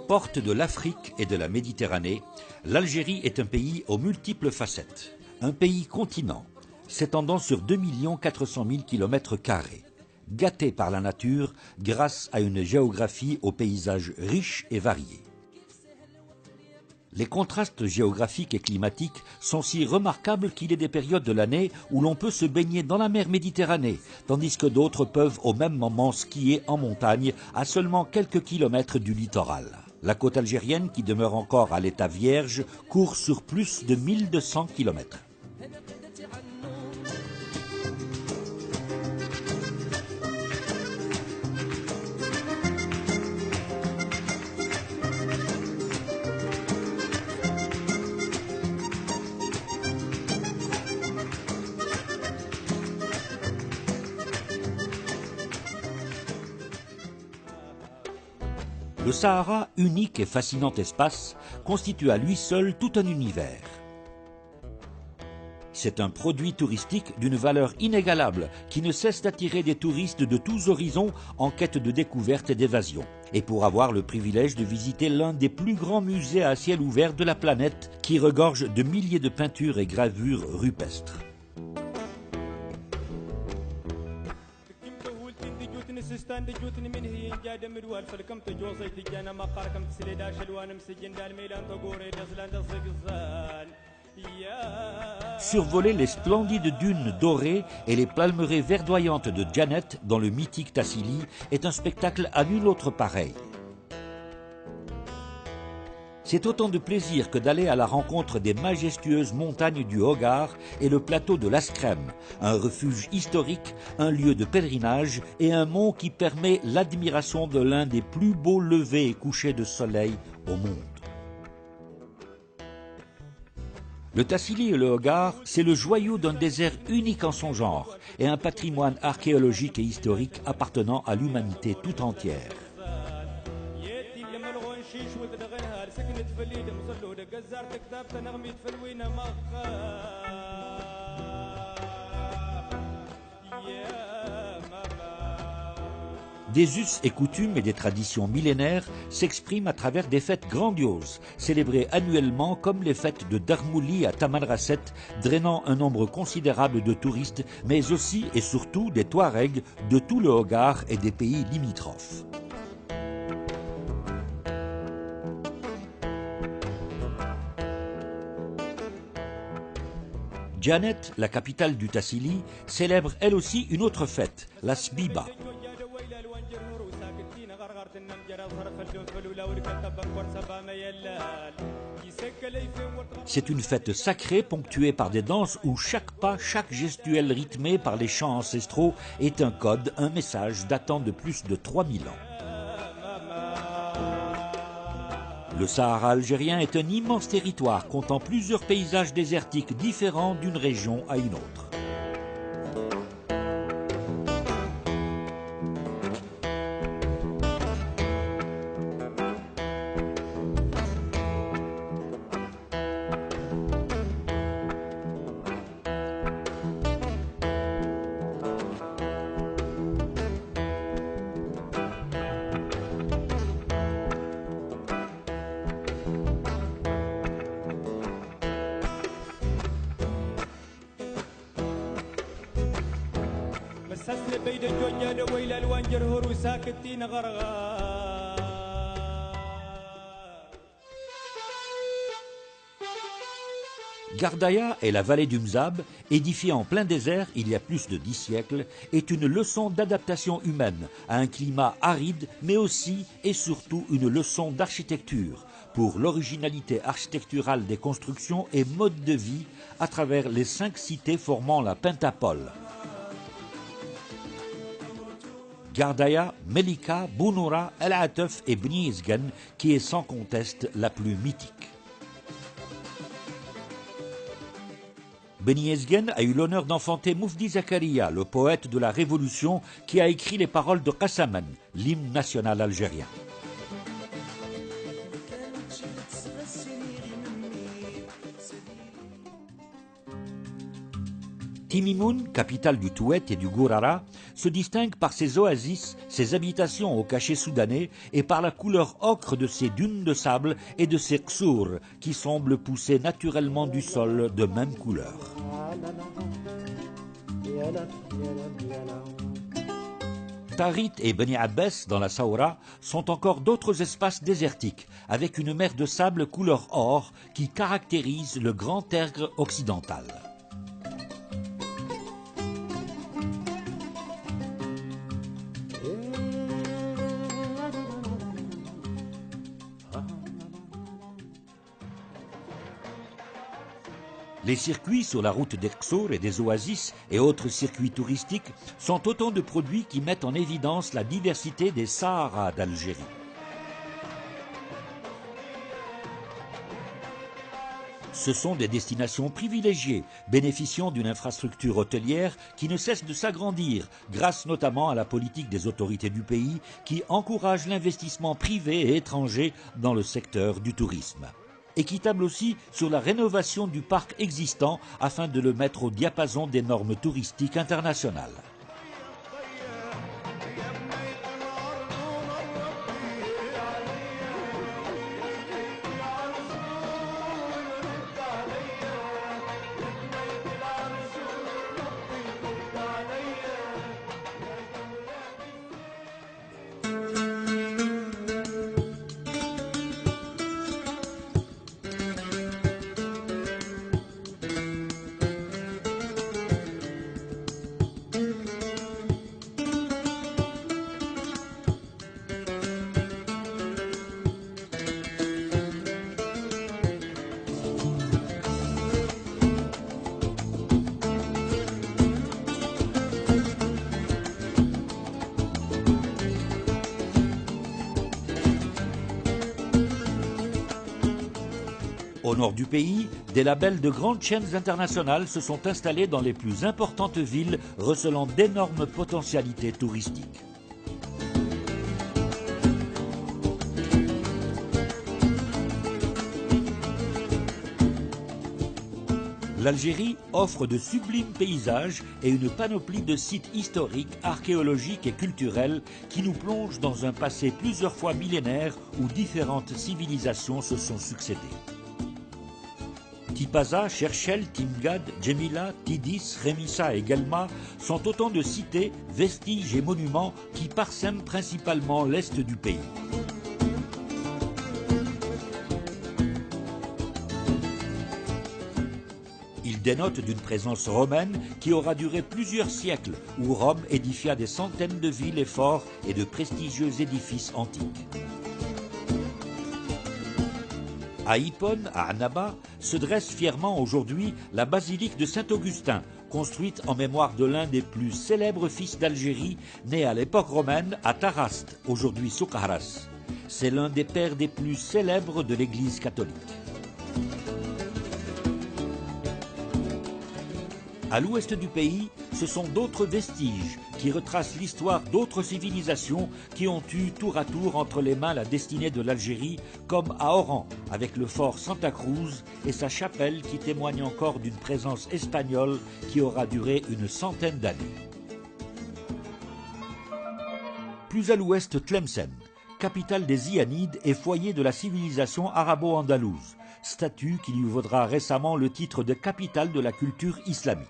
Porte de l'Afrique et de la Méditerranée, l'Algérie est un pays aux multiples facettes. Un pays-continent, s'étendant sur 2 400 000 km², gâté par la nature grâce à une géographie aux paysages riches et variés. Les contrastes géographiques et climatiques sont si remarquables qu'il y a des périodes de l'année où l'on peut se baigner dans la mer Méditerranée, tandis que d'autres peuvent au même moment skier en montagne à seulement quelques kilomètres du littoral. La côte algérienne, qui demeure encore à l'état vierge, court sur plus de 1200 kilomètres. Le Sahara, unique et fascinant espace, constitue à lui seul tout un univers. C'est un produit touristique d'une valeur inégalable qui ne cesse d'attirer des touristes de tous horizons en quête de découverte et d'évasion. Et pour avoir le privilège de visiter l'un des plus grands musées à ciel ouvert de la planète qui regorge de milliers de peintures et gravures rupestres. Survoler les splendides dunes dorées et les palmeraies verdoyantes de Djanet dans le mythique Tassili est un spectacle à nul autre pareil. C'est autant de plaisir que d'aller à la rencontre des majestueuses montagnes du Hogar et le plateau de l'Askrem, un refuge historique, un lieu de pèlerinage et un mont qui permet l'admiration de l'un des plus beaux levers et couchers de soleil au monde. Le Tassili et le Hogar, c'est le joyau d'un désert unique en son genre et un patrimoine archéologique et historique appartenant à l'humanité tout entière. Des us et coutumes et des traditions millénaires s'expriment à travers des fêtes grandioses, célébrées annuellement comme les fêtes de Darmouli à Tamanrasset, drainant un nombre considérable de touristes, mais aussi et surtout des Touaregs de tout le Hogar et des pays limitrophes. Djanet, la capitale du Tassili, célèbre elle aussi une autre fête, la Sbiba. C'est une fête sacrée ponctuée par des danses où chaque pas, chaque gestuelle rythmée par les chants ancestraux est un code, un message datant de plus de 3000 ans. Le Sahara algérien est un immense territoire comptant plusieurs paysages désertiques différents d'une région à une autre. Gardaya et la vallée du Mzab, édifiée en plein désert il y a plus de 10 siècles, est une leçon d'adaptation humaine à un climat aride, mais aussi et surtout une leçon d'architecture pour l'originalité architecturale des constructions et modes de vie à travers les 5 cités formant la Pentapole. Gardaya, Melika, Bounoura, El Atef et Bni Yezgen, qui est sans conteste la plus mythique. Bni Yezgen a eu l'honneur d'enfanter Moufdi Zakaria, le poète de la Révolution, qui a écrit les paroles de Qassaman, l'hymne national algérien. Timimoun, capitale du Touet et du Gourara, se distingue par ses oasis, ses habitations au cachet soudanais et par la couleur ocre de ses dunes de sable et de ses qsour qui semblent pousser naturellement du sol de même couleur. Tarit et Beni Abbès, dans la Saoura, sont encore d'autres espaces désertiques, avec une mer de sable couleur or qui caractérise le Grand Tertre occidental. Les circuits sur la route des Qsour et des oasis et autres circuits touristiques sont autant de produits qui mettent en évidence la diversité des Saharas d'Algérie. Ce sont des destinations privilégiées, bénéficiant d'une infrastructure hôtelière qui ne cesse de s'agrandir, grâce notamment à la politique des autorités du pays qui encourage l'investissement privé et étranger dans le secteur du tourisme. Équitable aussi sur la rénovation du parc existant afin de le mettre au diapason des normes touristiques internationales. Au nord du pays, des labels de grandes chaînes internationales se sont installés dans les plus importantes villes, recelant d'énormes potentialités touristiques. L'Algérie offre de sublimes paysages et une panoplie de sites historiques, archéologiques et culturels qui nous plongent dans un passé plusieurs fois millénaire où différentes civilisations se sont succédées. Tipaza, Cherchel, Timgad, Djemila, Tidis, Remissa et Guelma sont autant de cités, vestiges et monuments qui parsèment principalement l'est du pays. Ils dénotent d'une présence romaine qui aura duré plusieurs siècles, où Rome édifia des centaines de villes et forts et de prestigieux édifices antiques. À Hippone, à Annaba, se dresse fièrement aujourd'hui la basilique de Saint-Augustin, construite en mémoire de l'un des plus célèbres fils d'Algérie, né à l'époque romaine à Taraste, aujourd'hui Soukharas. C'est l'un des pères des plus célèbres de l'Église catholique. À l'ouest du pays, ce sont d'autres vestiges qui retracent l'histoire d'autres civilisations qui ont eu tour à tour entre les mains la destinée de l'Algérie, comme à Oran, avec le fort Santa Cruz et sa chapelle qui témoigne encore d'une présence espagnole qui aura duré une centaine d'années. Plus à l'ouest, Tlemcen, capitale des Ianides et foyer de la civilisation arabo-andalouse, statut qui lui vaudra récemment le titre de capitale de la culture islamique.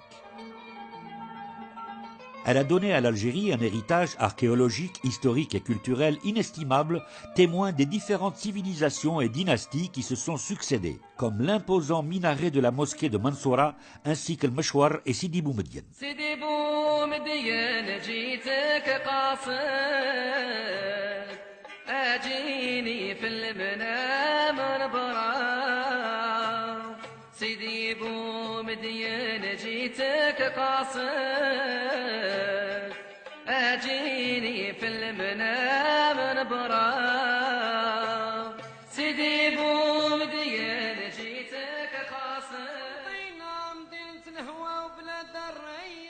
Elle a donné à l'Algérie un héritage archéologique, historique et culturel inestimable, témoin des différentes civilisations et dynasties qui se sont succédées, comme l'imposant minaret de la mosquée de Mansoura, ainsi que le Meshwar et Sidi Boumediene.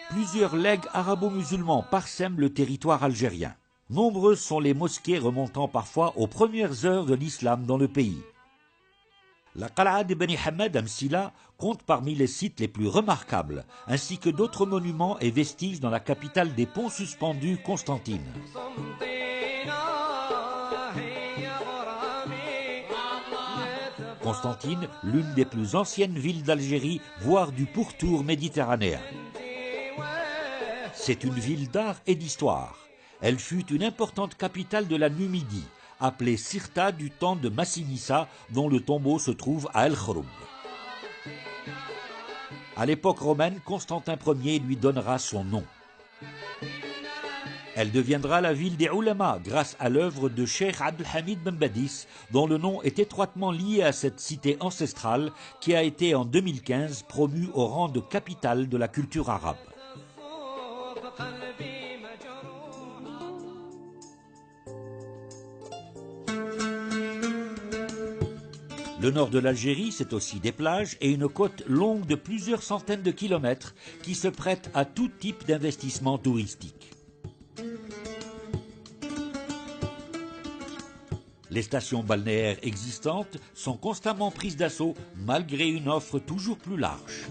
Plusieurs legs arabo-musulmans parsèment le territoire algérien. Nombreuses sont les mosquées remontant parfois aux premières heures de l'islam dans le pays. La Qal'a de Beni Hamed à Msila compte parmi les sites les plus remarquables, ainsi que d'autres monuments et vestiges dans la capitale des ponts suspendus, Constantine. Constantine, l'une des plus anciennes villes d'Algérie, voire du pourtour méditerranéen. C'est une ville d'art et d'histoire. Elle fut une importante capitale de la Numidie, appelée Sirta du temps de Massinissa, dont le tombeau se trouve à El Khroub. À l'époque romaine, Constantin Ier lui donnera son nom. Elle deviendra la ville des Ulama grâce à l'œuvre de Cheikh Abdelhamid Ben Badis, dont le nom est étroitement lié à cette cité ancestrale qui a été en 2015 promue au rang de capitale de la culture arabe. Le nord de l'Algérie, c'est aussi des plages et une côte longue de plusieurs centaines de kilomètres qui se prête à tout type d'investissement touristique. Les stations balnéaires existantes sont constamment prises d'assaut malgré une offre toujours plus large.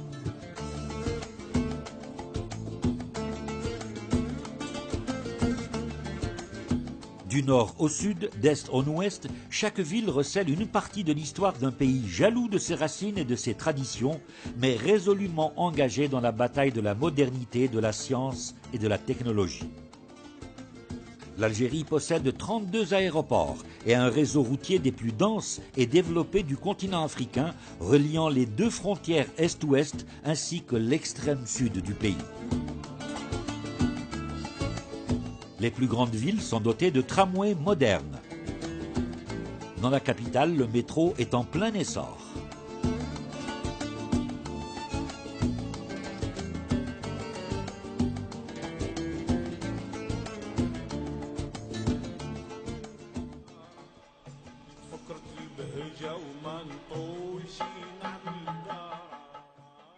Du nord au sud, d'est en ouest, chaque ville recèle une partie de l'histoire d'un pays jaloux de ses racines et de ses traditions, mais résolument engagé dans la bataille de la modernité, de la science et de la technologie. L'Algérie possède 32 aéroports et un réseau routier des plus denses et développés du continent africain, reliant les deux frontières est-ouest ainsi que l'extrême sud du pays. Les plus grandes villes sont dotées de tramways modernes. Dans la capitale, le métro est en plein essor.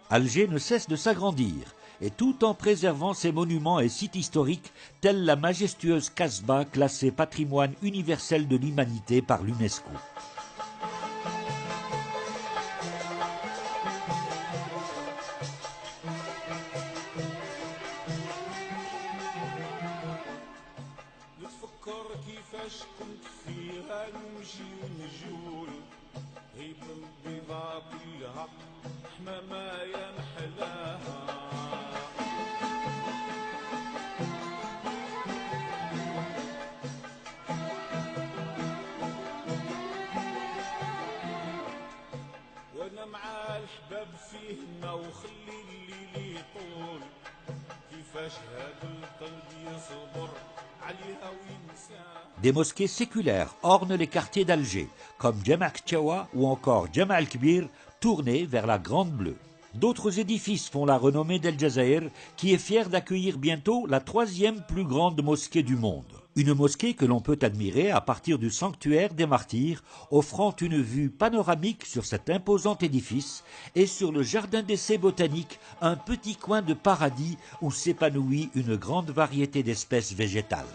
Alger ne cesse de s'agrandir, et tout en préservant ses monuments et sites historiques, telle la majestueuse Casbah classée patrimoine universel de l'humanité par l'UNESCO. Des mosquées séculaires ornent les quartiers d'Alger, comme Jama' Ktchawa ou encore Jama' al-Kbir, tournés vers la Grande Bleue. D'autres édifices font la renommée d'El Jazair, qui est fier d'accueillir bientôt la 3e plus grande mosquée du monde. Une mosquée que l'on peut admirer à partir du sanctuaire des Martyrs, offrant une vue panoramique sur cet imposant édifice et sur le jardin d'essai botanique, un petit coin de paradis où s'épanouit une grande variété d'espèces végétales.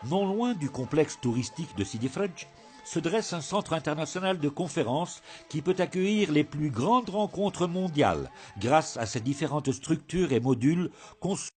Non loin du complexe touristique de Sidi Fredj, se dresse un centre international de conférences qui peut accueillir les plus grandes rencontres mondiales grâce à ses différentes structures et modules conçus